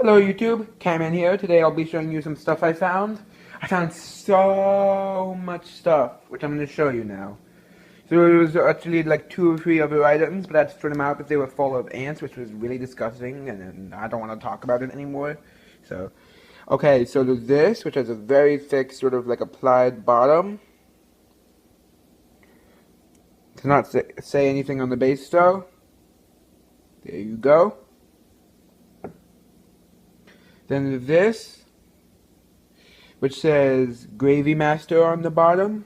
Hello YouTube, Cameron here. Today I'll be showing you some stuff I found. I found so much stuff, which I'm going to show you now. So there was actually like 2 or 3 other items, but I had to throw them out because they were full of ants, which was really disgusting, and I don't want to talk about it anymore. So, okay, so there's this, which has a very thick sort of like applied bottom. Does not say anything on the base though. There you go. Then there's this, which says Gravy Master on the bottom.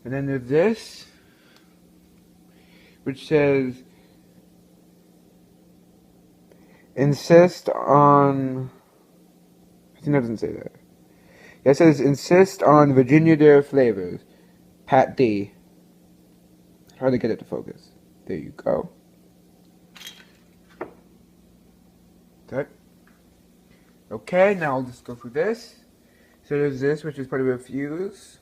And then there's this, which says insist on, I think that doesn't say that. Yeah, it says insist on Virginia Dare flavors. Pat D. Hard to get it to focus. There you go. Okay. Okay, now I'll just go through this. So there's this, which is part of a fuse.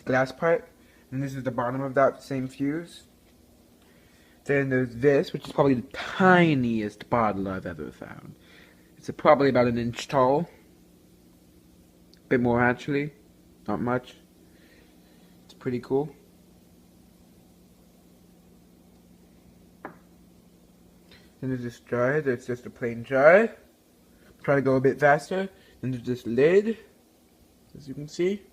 Glass pipe. And this is the bottom of that same fuse. Then there's this, which is probably the tiniest bottle I've ever found. It's probably about 1 inch tall. A bit more actually. Not much. It's pretty cool. Then there's this jar that's just a plain jar. Try to go a bit faster. Then there's this lid, as you can see.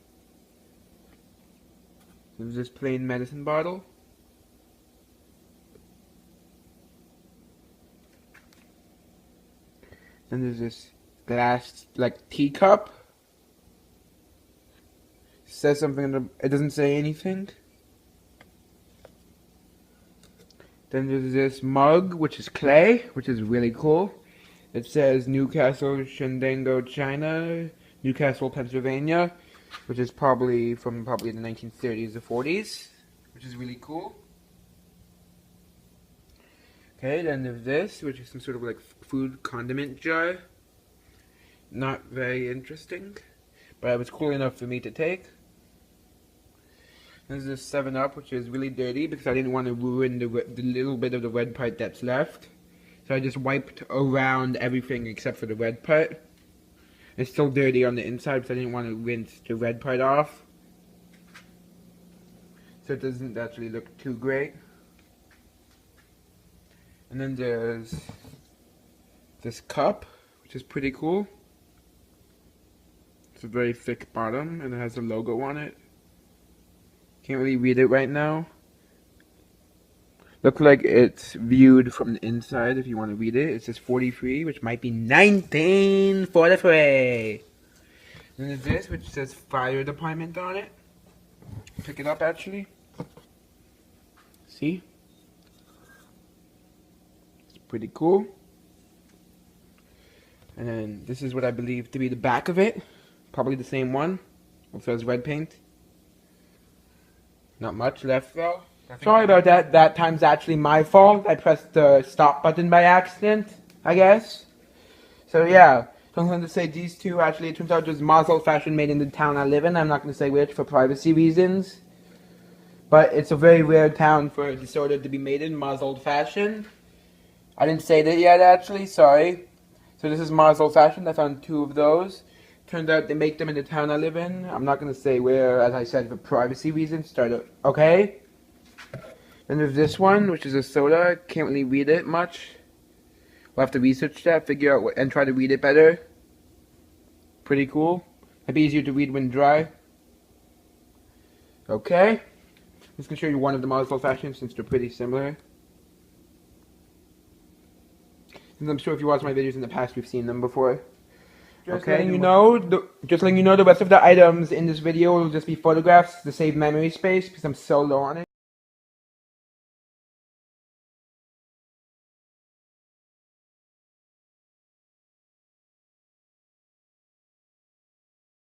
There's this plain medicine bottle. Then there's this glass, like, teacup. It says something, it doesn't say anything. Then there's this mug, which is clay, which is really cool. It says Newcastle, Shenango, China, Newcastle, Pennsylvania, which is probably from the 1930s or 40s, which is really cool. Okay, then there's this, which is some sort of like food condiment jar. Not very interesting, but it was cool enough for me to take. There's this 7-Up, which is really dirty because I didn't want to ruin the little bit of the red part that's left. So I just wiped around everything except for the red part. It's still dirty on the inside because I didn't want to rinse the red part off. So it doesn't actually look too great. And then there's this cup, which is pretty cool. It's a very thick bottom and it has a logo on it. Can't really read it right now. Looks like it's viewed from the inside if you want to read it. It says 43, which might be 1943. Then there's this, which says fire department on it. Pick it up actually. See? It's pretty cool. And then this is what I believe to be the back of it. Probably the same one. Also has red paint. Not much left though. Sorry about that. That time's actually my fault. I pressed the stop button by accident, I guess. So yeah, so I'm going to say these two actually, it turns out there's Mars Old Fashioned made in the town I live in. I'm not going to say which for privacy reasons. But it's a very rare town for the soda to be made in, Mars Old Fashioned. I didn't say that yet actually, sorry. So this is Mars Old Fashioned. I found 2 of those. Turned out they make them in the town I live in. I'm not going to say where, as I said, for privacy reasons. Okay? Then there's this one, which is a soda. Can't really read it much. We'll have to research that, figure out what, and try to read it better. Pretty cool. Might be easier to read when dry. Okay. I'm just going to show you one of the Mars Old Fashioned since they're pretty similar. And I'm sure if you watched my videos in the past, you've seen them before. Just letting you know, the rest of the items in this video will just be photographs to save memory space because I'm so low on it.